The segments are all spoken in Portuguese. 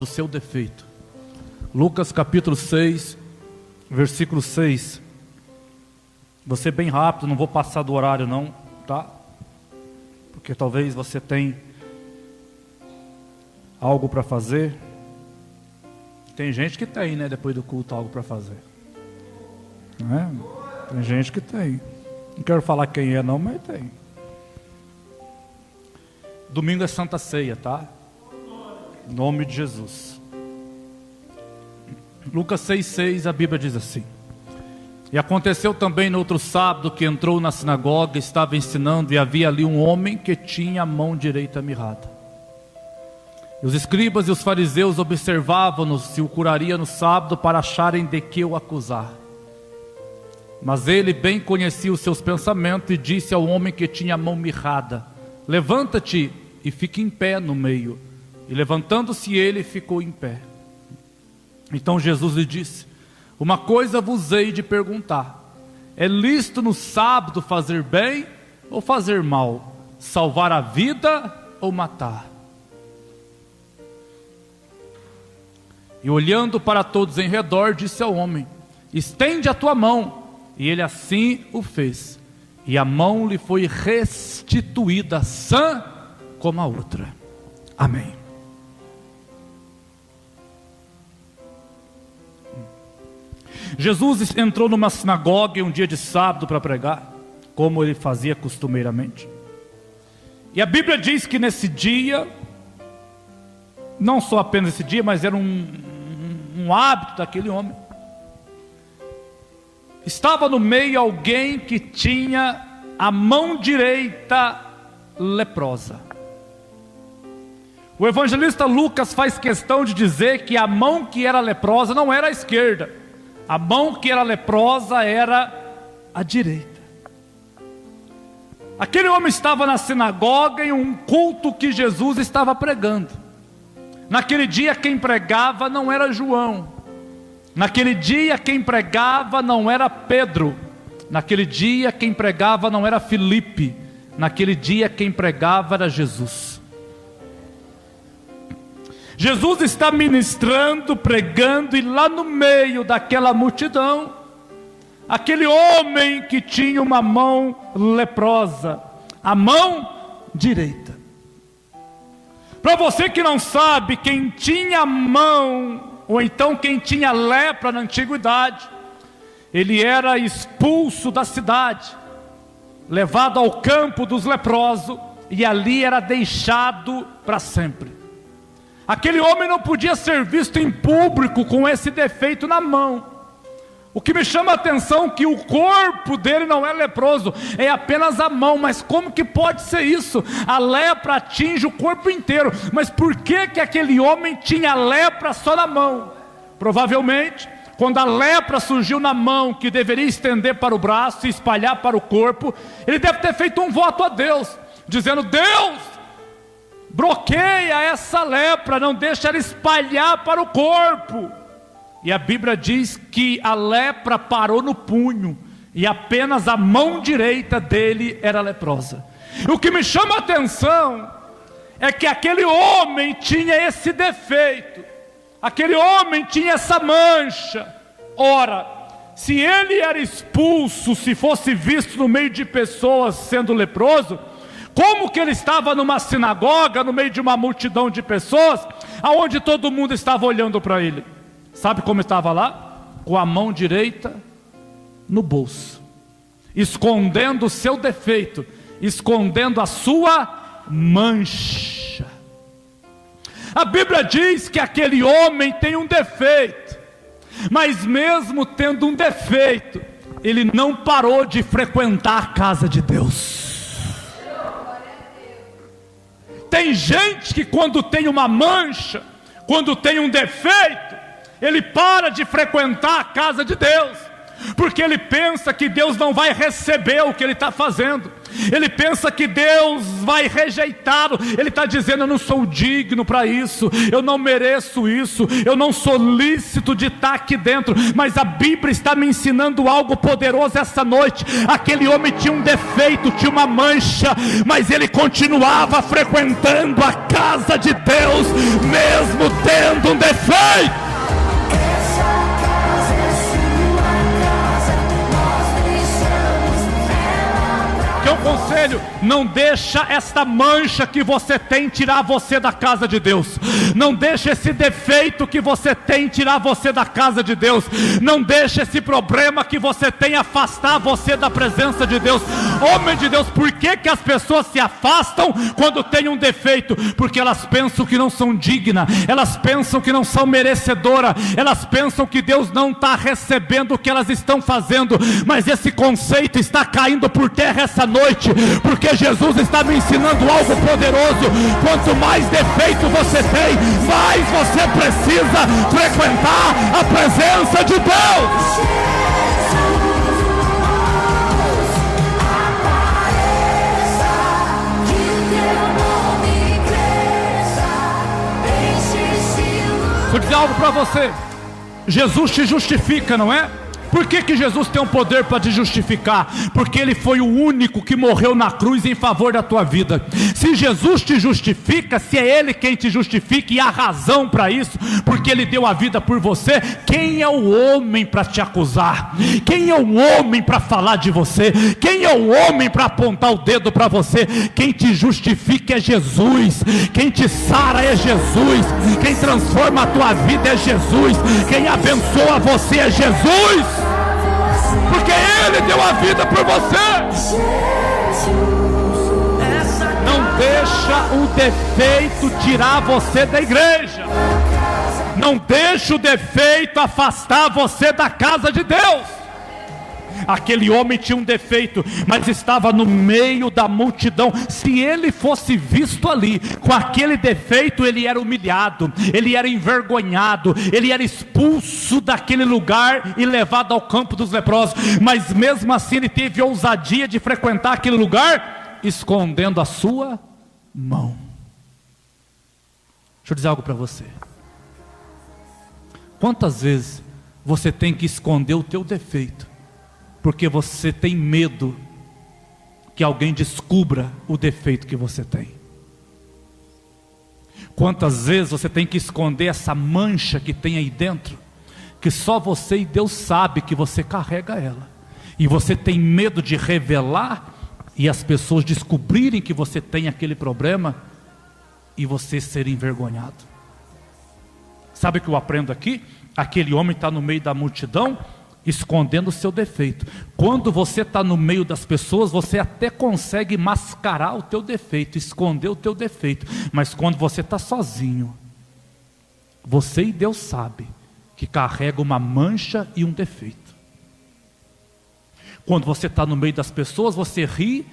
do seu defeito. Lucas capítulo 6, versículo 6. Vou ser bem rápido, não vou passar do horário não, tá? Porque talvez você tenha algo para fazer. Tem gente que tem, né, depois do culto, algo para fazer. Não é? Tem gente que tem. Não quero falar quem é não, mas tem. Domingo é Santa Ceia, tá? Em nome de Jesus. Lucas 6,6, a Bíblia diz assim: E aconteceu também no outro sábado que entrou na sinagoga, estava ensinando, e havia ali um homem que tinha a mão direita mirrada. E os escribas e os fariseus observavam-no se o curaria no sábado, para acharem de que o acusar. Mas ele bem conhecia os seus pensamentos e disse ao homem que tinha a mão mirrada: Levanta-te e fique em pé no meio. E levantando-se ele, ficou em pé. Então Jesus lhe disse: Uma coisa vos hei de perguntar: é lícito no sábado fazer bem ou fazer mal? Salvar a vida ou matar? E olhando para todos em redor, disse ao homem: Estende a tua mão. E ele assim o fez. E a mão lhe foi restituída sã como a outra. Amém. Jesus entrou numa sinagoga em um dia de sábado para pregar, como ele fazia costumeiramente. E a Bíblia diz que nesse dia, não só apenas esse dia, mas era um hábito daquele homem, estava no meio alguém que tinha a mão direita leprosa. O evangelista Lucas faz questão de dizer que a mão que era leprosa não era a esquerda. A mão que era leprosa era a direita. Aquele homem estava na sinagoga em um culto que Jesus estava pregando. Naquele dia quem pregava não era João. Naquele dia quem pregava não era Pedro. Naquele dia quem pregava não era Filipe. Naquele dia quem pregava era Jesus. Jesus está ministrando, pregando, e lá no meio daquela multidão, aquele homem que tinha uma mão leprosa, a mão direita. Para você que não sabe, quem tinha mão, ou então quem tinha lepra na antiguidade, ele era expulso da cidade, levado ao campo dos leprosos, e ali era deixado para sempre. Aquele homem não podia ser visto em público com esse defeito na mão. O que me chama a atenção é que o corpo dele não é leproso, é apenas a mão. Mas como que pode ser isso? A lepra atinge o corpo inteiro. Mas por que que aquele homem tinha lepra só na mão? Provavelmente, quando a lepra surgiu na mão, que deveria estender para o braço e espalhar para o corpo, ele deve ter feito um voto a Deus, dizendo: Deus, bloqueia essa lepra, não deixa ela espalhar para o corpo. E a Bíblia diz que a lepra parou no punho, e apenas a mão direita dele era leprosa. O que me chama a atenção é que aquele homem tinha esse defeito, aquele homem tinha essa mancha. Ora, se ele era expulso, se fosse visto no meio de pessoas sendo leproso, como que ele estava numa sinagoga, no meio de uma multidão de pessoas, aonde todo mundo estava olhando para ele? Sabe como estava lá? Com a mão direita no bolso, escondendo o seu defeito, escondendo a sua mancha. A Bíblia diz que aquele homem tem um defeito, mas mesmo tendo um defeito, ele não parou de frequentar a casa de Deus. Tem gente que quando tem uma mancha, quando tem um defeito, ele para de frequentar a casa de Deus, porque ele pensa que Deus não vai receber o que ele está fazendo. Ele pensa que Deus vai rejeitá-lo. Ele está dizendo: eu não sou digno para isso, eu não mereço isso, eu não sou lícito de estar aqui dentro. Mas a Bíblia está me ensinando algo poderoso essa noite. Aquele homem tinha um defeito, tinha uma mancha, mas ele continuava frequentando a casa de Deus, mesmo tendo um defeito. Que é um conselho: não deixa esta mancha que você tem tirar você da casa de Deus. Não deixa esse defeito que você tem tirar você da casa de Deus. Não deixa esse problema que você tem afastar você da presença de Deus. Homem de Deus, por que que as pessoas se afastam quando tem um defeito? Porque elas pensam que não são dignas, elas pensam que não são merecedoras, elas pensam que Deus não está recebendo o que elas estão fazendo. Mas esse conceito está caindo por terra essa noite, porque Jesus está me ensinando algo poderoso. Quanto mais defeito você tem, mais você precisa frequentar a presença de Deus. Deixa eu dizer algo para você: Jesus te justifica, não é? Por que que Jesus tem o poder para te justificar? Porque Ele foi o único que morreu na cruz em favor da tua vida. Se Jesus te justifica, se é Ele quem te justifica, e há razão para isso, porque Ele deu a vida por você, quem é o homem para te acusar? Quem é o homem para falar de você? Quem é o homem para apontar o dedo para você? Quem te justifica é Jesus. Quem te sara é Jesus. Quem transforma a tua vida é Jesus. Quem abençoa você é Jesus. Porque Ele deu a vida por você. Não deixa o defeito tirar você da igreja. Não deixa o defeito afastar você da casa de Deus. Aquele homem tinha um defeito, mas estava no meio da multidão. Se ele fosse visto ali com aquele defeito, ele era humilhado, ele era envergonhado, ele era expulso daquele lugar e levado ao campo dos leprosos. Mas mesmo assim ele teve ousadia de frequentar aquele lugar, escondendo a sua mão. Deixa eu dizer algo para você: quantas vezes você tem que esconder o teu defeito porque você tem medo que alguém descubra o defeito que você tem? Quantas vezes você tem que esconder essa mancha que tem aí dentro, que só você e Deus sabe que você carrega ela, e você tem medo de revelar e as pessoas descobrirem que você tem aquele problema e você ser envergonhado. Sabe o que eu aprendo aqui? Aquele homem está no meio da multidão, escondendo o seu defeito. Quando você está no meio das pessoas, você até consegue mascarar o teu defeito, esconder o teu defeito. Mas quando você está sozinho, você e Deus sabe que carrega uma mancha e um defeito. Quando você está no meio das pessoas, você ri,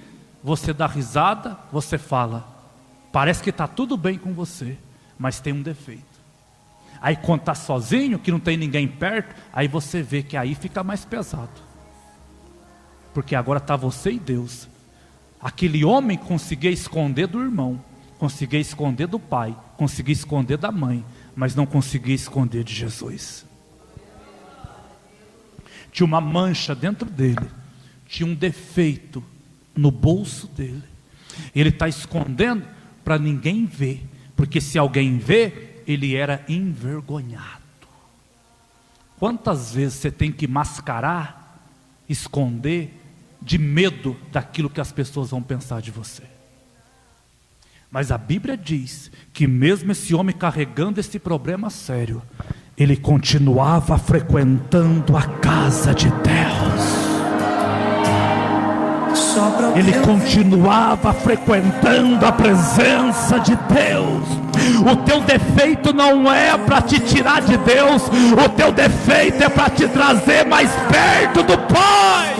você dá risada, você fala, parece que está tudo bem com você, mas tem um defeito. Aí quando está sozinho, que não tem ninguém perto, aí você vê que aí fica mais pesado, porque agora está você e Deus. Aquele homem conseguia esconder do irmão, conseguia esconder do pai, conseguia esconder da mãe, mas não conseguia esconder de Jesus. Tinha uma mancha dentro dele, tinha um defeito no bolso dele. Ele está escondendo para ninguém ver, porque se alguém vê, ele era envergonhado. Quantas vezes você tem que mascarar, esconder, de medo daquilo que as pessoas vão pensar de você? Mas a Bíblia diz que mesmo esse homem carregando esse problema sério, ele continuava frequentando a casa de Deus. Ele continuava frequentando a presença de Deus. O teu defeito não é para te tirar de Deus, o teu defeito é para te trazer mais perto do Pai.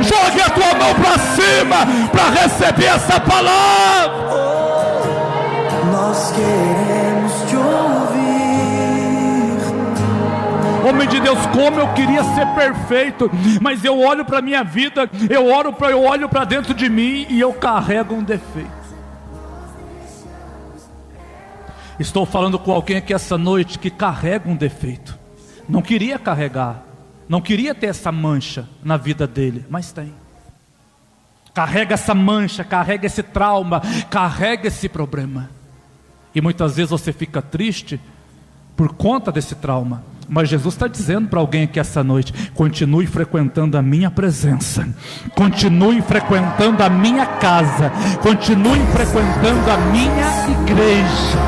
Jogue a tua mão para cima para receber essa palavra. Nós queremos te ouvir. Oh Homem de Deus, como eu queria ser perfeito, mas eu olho para a minha vida, eu olho para dentro de mim e eu carrego um defeito. Estou falando com alguém aqui essa noite que carrega um defeito. Não queria carregar, não queria ter essa mancha na vida dele, mas tem. Carrega essa mancha, carrega esse trauma, carrega esse problema. E muitas vezes você fica triste por conta desse trauma. Mas Jesus está dizendo para alguém aqui essa noite: continue frequentando a minha presença, continue frequentando a minha casa, continue frequentando a minha igreja.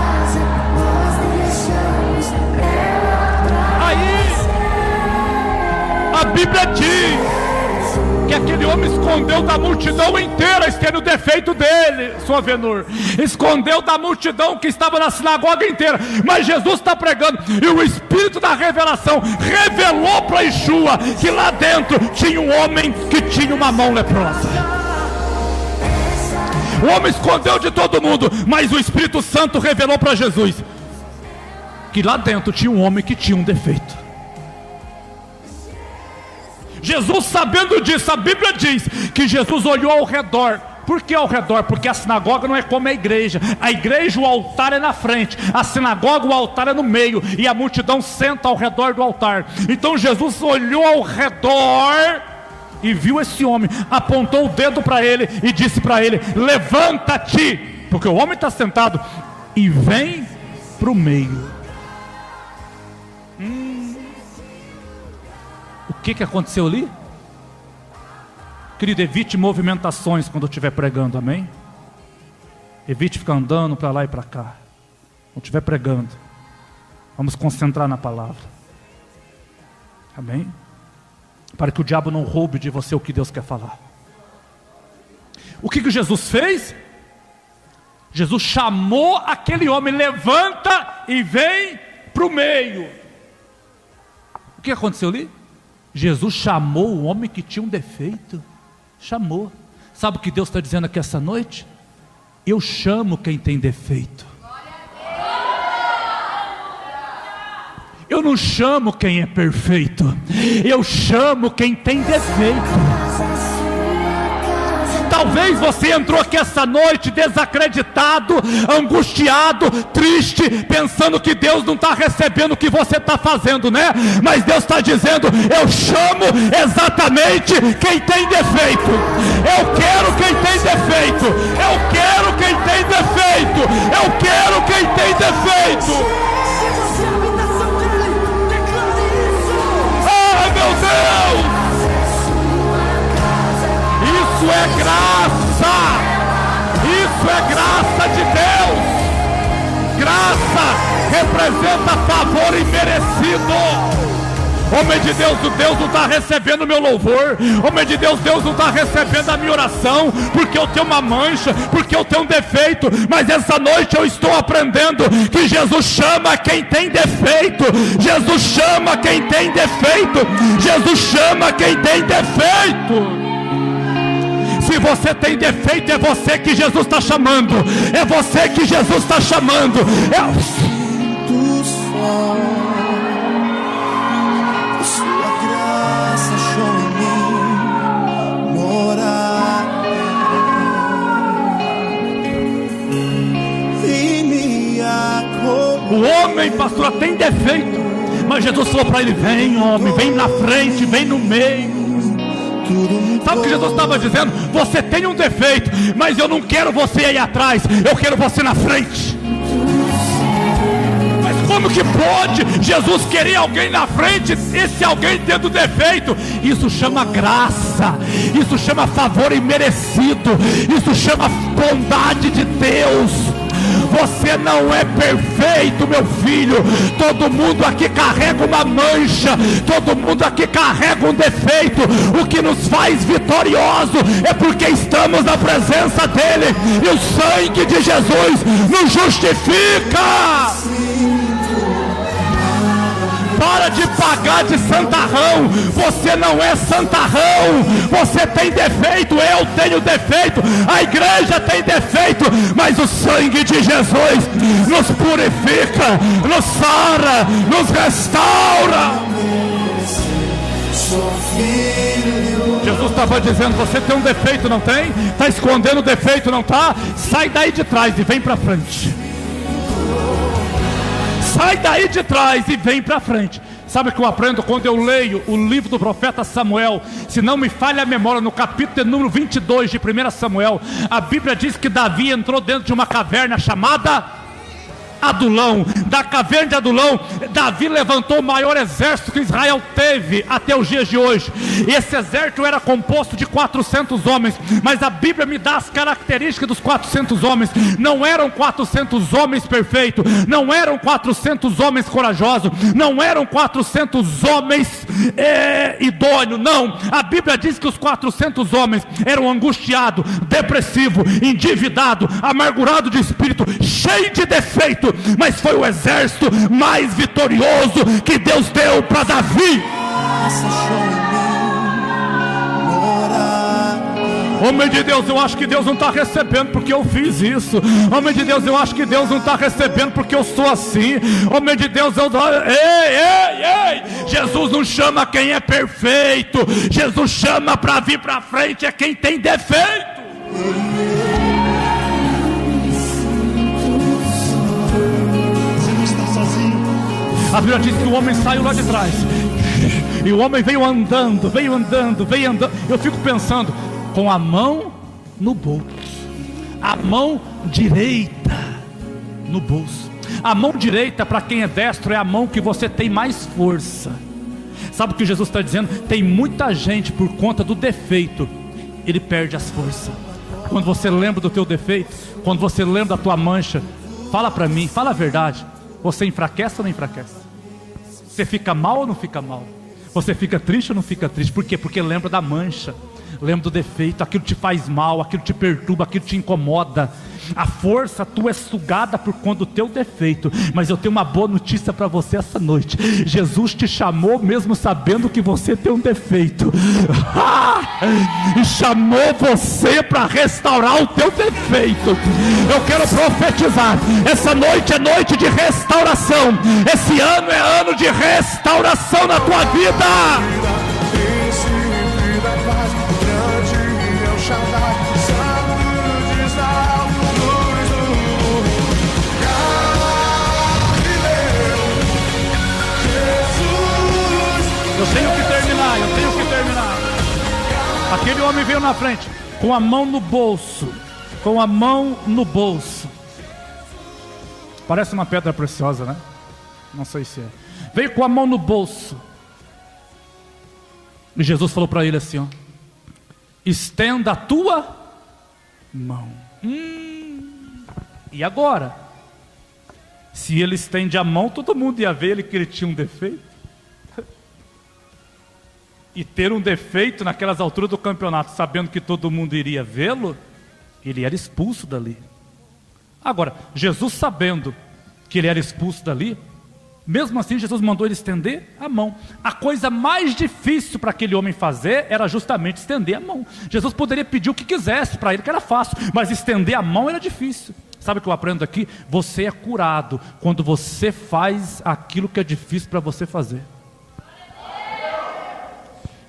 Aí a Bíblia diz que aquele homem escondeu da multidão inteira, esse era o defeito dele, sua Avenor, escondeu da multidão que estava na sinagoga inteira, mas Jesus está pregando, e o Espírito da revelação revelou para Yeshua que lá dentro tinha um homem que tinha uma mão leprosa. O homem escondeu de todo mundo, mas o Espírito Santo revelou para Jesus que lá dentro tinha um homem que tinha um defeito. Jesus, sabendo disso, a Bíblia diz que Jesus olhou ao redor. Por que ao redor? Porque a sinagoga não é como a igreja. A igreja, o altar é na frente, a sinagoga, o altar é no meio, e a multidão senta ao redor do altar. Então Jesus olhou ao redor e viu esse homem, apontou o dedo para ele e disse para ele: levanta-te, porque o homem está sentado, e vem para o meio. O que aconteceu ali? Querido, evite movimentações quando eu estiver pregando, amém? Evite ficar andando para lá e para cá. Quando estiver pregando, vamos concentrar na palavra, amém? Para que o diabo não roube de você o que Deus quer falar. O que Jesus fez? Jesus chamou aquele homem: levanta e vem para o meio. O que aconteceu ali? Jesus chamou o homem que tinha um defeito. Chamou. Sabe o que Deus está dizendo aqui essa noite? Eu chamo quem tem defeito. Eu não chamo quem é perfeito, eu chamo quem tem defeito. Talvez você entrou aqui essa noite desacreditado, angustiado, triste, pensando que Deus não está recebendo o que você está fazendo, né? Mas Deus está dizendo: eu chamo exatamente quem tem defeito. Eu quero quem tem defeito. Eu quero quem tem defeito. Eu quero quem tem defeito. Ai, meu Deus! Isso é graça, isso é graça de Deus. Graça representa favor imerecido. Homem de Deus, Deus não está recebendo o meu louvor. Homem de Deus, Deus não está recebendo a minha oração, porque eu tenho uma mancha, porque eu tenho um defeito. Mas essa noite eu estou aprendendo que Jesus chama quem tem defeito. Jesus chama quem tem defeito. Jesus chama quem tem defeito. Se você tem defeito, é você que Jesus está chamando. É você que Jesus está chamando. Do sol, sua graça em mim morar e me acolher. O homem, pastor, tem defeito, mas Jesus falou para ele: vem, homem, vem na frente, vem no meio. Sabe o que Jesus estava dizendo? Você tem um defeito, mas eu não quero você aí atrás, eu quero você na frente. Mas como que pode Jesus querer alguém na frente, esse alguém tendo defeito? Isso chama graça, isso chama favor imerecido, isso chama bondade de Deus. Você não é perfeito, meu filho. Todo mundo aqui carrega uma mancha, todo mundo aqui carrega um defeito. O que nos faz vitorioso é porque estamos na presença dele, e o sangue de Jesus nos justifica. Para de pagar de santarrão. Você não é santarrão. Você tem defeito, eu tenho defeito, a igreja tem defeito, mas o sangue de Jesus nos purifica, nos sara, nos restaura. Jesus estava dizendo: você tem um defeito, não tem? Está escondendo o defeito, não está? Sai daí de trás e vem para frente. Sai daí de trás e vem para frente. Sabe o que eu aprendo quando eu leio o livro do profeta Samuel? Se não me falha a memória, no capítulo número 22 de 1 Samuel, a Bíblia diz que Davi entrou dentro de uma caverna chamada Adulão. Da caverna de Adulão, Davi levantou o maior exército que Israel teve até os dias de hoje. Esse exército era composto de 400 homens, mas a Bíblia me dá as características dos 400 homens. Não eram 400 homens perfeitos, não eram 400 homens corajosos, não eram 400 homens idôneos, não. A Bíblia diz que os 400 homens eram angustiados, depressivos, endividados, amargurados de espírito, cheios de defeito, mas foi o exército mais vitorioso que Deus deu para Davi. Homem de Deus, eu acho que Deus não está recebendo porque eu fiz isso. Homem de Deus, eu acho que Deus não está recebendo porque eu sou assim. Homem de Deus, ei, Jesus não chama quem é perfeito. Jesus chama para vir para frente é quem tem defeito. A Bíblia diz que o homem saiu lá de trás e o homem veio andando. Eu fico pensando, com a mão no bolso, a mão direita no bolso. A mão direita, para quem é destro, é a mão que você tem mais força. Sabe o que Jesus está dizendo? Tem muita gente, por conta do defeito, ele perde as forças. Quando você lembra do teu defeito, quando você lembra da tua mancha, fala para mim, fala a verdade. Você enfraquece ou não enfraquece? Você fica mal ou não fica mal? Você fica triste ou não fica triste? Por quê? Porque lembra da mancha, lembra do defeito, aquilo te faz mal, aquilo te perturba, aquilo te incomoda. A força tua é sugada por conta do teu defeito. Mas eu tenho uma boa notícia para você essa noite. Jesus te chamou mesmo sabendo que você tem um defeito. E chamou você para restaurar o teu defeito. Eu quero profetizar, essa noite é noite de restauração. Esse ano é ano de restauração na tua vida. Eu tenho que terminar. Aquele homem veio na frente, com a mão no bolso. Parece uma pedra preciosa, né? Não sei se é. Veio com a mão no bolso. E Jesus falou para ele assim, ó: estenda a tua mão. E agora? Se ele estende a mão, todo mundo ia ver que ele tinha um defeito. E ter um defeito naquelas alturas do campeonato, sabendo que todo mundo iria vê-lo, ele era expulso dali. Agora, Jesus sabendo que ele era expulso dali, mesmo assim Jesus mandou ele estender a mão. A coisa mais difícil para aquele homem fazer era justamente estender a mão. Jesus poderia pedir o que quisesse para ele, que era fácil, mas estender a mão era difícil. Sabe o que eu aprendo aqui? Você é curado quando você faz aquilo que é difícil para você fazer.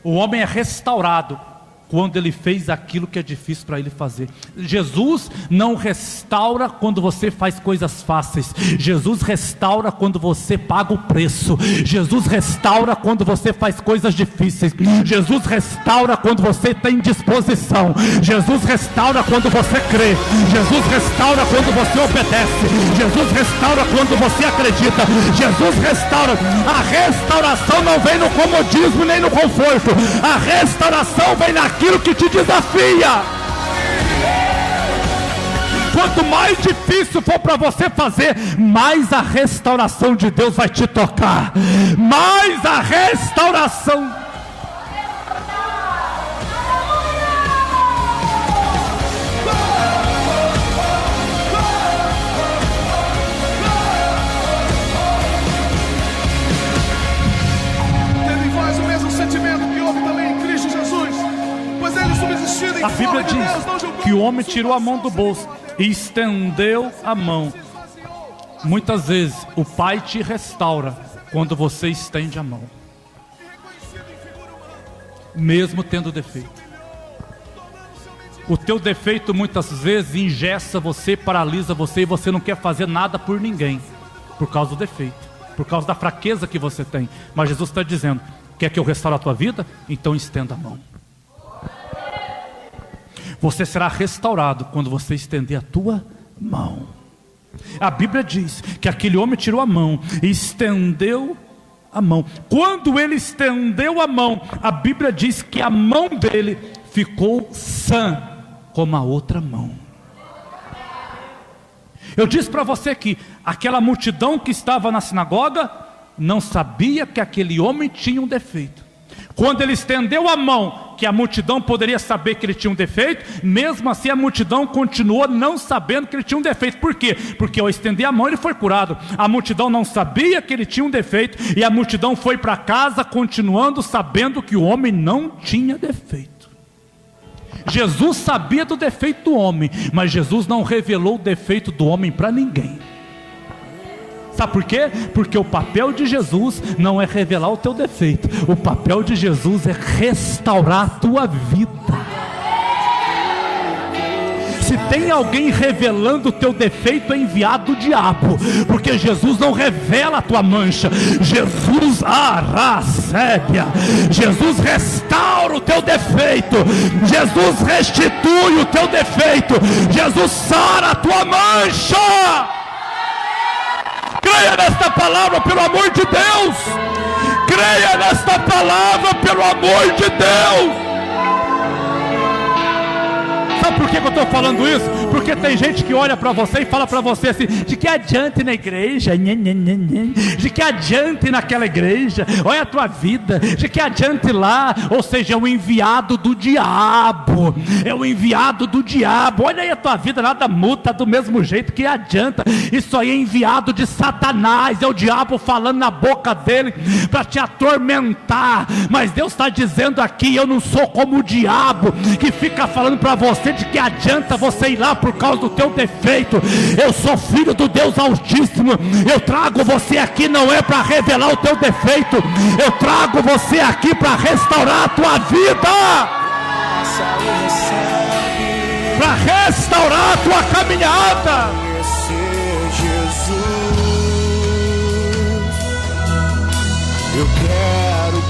O homem é restaurado quando ele fez aquilo que é difícil para ele fazer. Jesus não restaura quando você faz coisas fáceis. Jesus restaura quando você paga o preço. Jesus restaura quando você faz coisas difíceis. Jesus restaura quando você tem disposição. Jesus restaura quando você crê. Jesus restaura quando você obedece. Jesus restaura quando você acredita. Jesus restaura. A restauração não vem no comodismo nem no conforto. A restauração vem naquilo que te desafia. Quanto mais difícil for para você fazer, mais a restauração de Deus vai te tocar. Mais a restauração. A Bíblia diz que o homem tirou a mão do bolso e estendeu a mão. Muitas vezes o Pai te restaura quando você estende a mão. mesmo tendo defeito. O teu defeito muitas vezes engessa você, paralisa você, e você não quer fazer nada por ninguém, por causa do defeito, por causa da fraqueza que você tem. Mas Jesus está dizendo: quer que eu restaure a tua vida? Então estenda a mão. Você será restaurado quando você estender a tua mão. A Bíblia diz que aquele homem tirou a mão e estendeu a mão. Quando ele estendeu a mão, a Bíblia diz que a mão dele ficou sã como a outra mão. Eu disse para você que aquela multidão que estava na sinagoga não sabia que aquele homem tinha um defeito. Quando ele estendeu a mão, que a multidão poderia saber que ele tinha um defeito, mesmo assim a multidão continuou não sabendo que ele tinha um defeito. Por quê? Porque ao estender a mão ele foi curado. A multidão não sabia que ele tinha um defeito, e a multidão foi para casa continuando sabendo que o homem não tinha defeito. Jesus sabia do defeito do homem, mas Jesus não revelou o defeito do homem para ninguém. Sabe por quê? Porque o papel de Jesus não é revelar o teu defeito. O papel de Jesus é restaurar a tua vida. Se tem alguém revelando o teu defeito, é enviado do diabo. Porque Jesus não revela a tua mancha. Jesus arrasébia. Jesus restaura o teu defeito. Jesus restitui o teu defeito. Jesus sara a tua mancha. Creia nesta palavra, pelo amor de Deus. Creia nesta palavra, pelo amor de Deus. Sabe por que eu estou falando isso? Porque tem gente que olha para você e fala para você assim: de que adiante na igreja? De que adiante naquela igreja? Olha a tua vida, de que adiante lá? Ou seja, é o enviado do diabo. É o enviado do diabo. Olha aí a tua vida, nada muda, tá do mesmo jeito, que adianta? Isso aí é enviado de Satanás. É o diabo falando na boca dele para te atormentar. Mas Deus está dizendo aqui: eu não sou como o diabo que fica falando para você de que adianta você ir lá por causa do teu defeito. Eu sou filho do Deus Altíssimo. Eu trago você aqui não é para revelar o teu defeito. Eu trago você aqui para restaurar a tua vida, para restaurar a tua caminhada.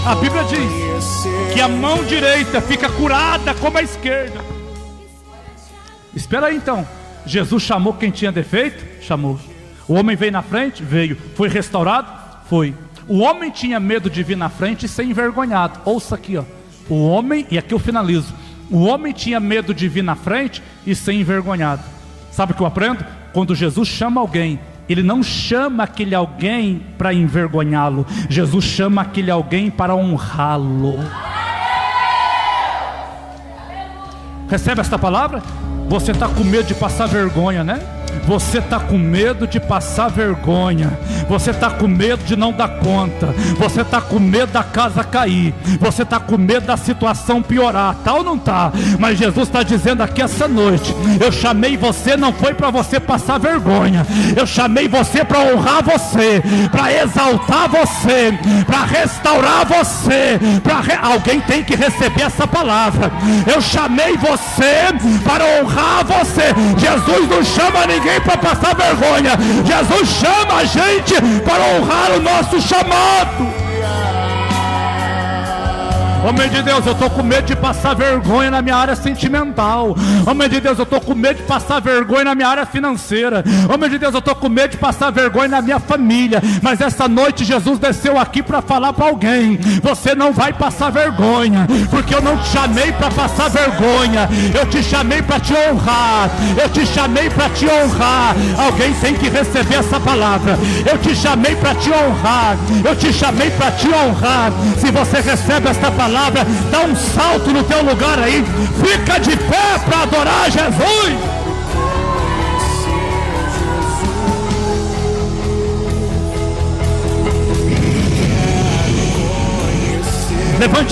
A Bíblia diz que a mão direita fica curada como a esquerda. Espera aí então, Jesus chamou quem tinha defeito? Chamou. O homem veio na frente? Veio. Foi restaurado? Foi. O homem tinha medo de vir na frente e ser envergonhado. Ouça aqui, ó. O homem, e aqui eu finalizo, o homem tinha medo de vir na frente e ser envergonhado. Sabe o que eu aprendo? Quando Jesus chama alguém, Ele não chama aquele alguém para envergonhá-lo. Jesus chama aquele alguém para honrá-lo. Recebe esta palavra? Você está com medo de passar vergonha, né? Você está com medo de passar vergonha. Você está com medo de não dar conta. Você está com medo da casa cair. Você está com medo da situação piorar. Tá ou não tá? Mas Jesus está dizendo aqui essa noite: eu chamei você, não foi para você passar vergonha. Eu chamei você para honrar você, para exaltar você, para restaurar você. Alguém tem que receber essa palavra. Eu chamei você para honrar você. Jesus não chama ninguém para passar vergonha. Jesus chama a gente para honrar o nosso chamado. Homem de Deus, eu estou com medo de passar vergonha na minha área sentimental. Homem de Deus, eu estou com medo de passar vergonha na minha área financeira. Homem de Deus, eu estou com medo de passar vergonha na minha família. Mas essa noite Jesus desceu aqui para falar para alguém: você não vai passar vergonha, porque eu não te chamei para passar vergonha. Eu te chamei para te honrar. Eu te chamei para te honrar. Alguém tem que receber essa palavra. Eu te chamei para te honrar. Eu te chamei para te honrar. Se você recebe esta palavra, dá um salto no teu lugar aí, fica de pé para adorar Jesus. Levante a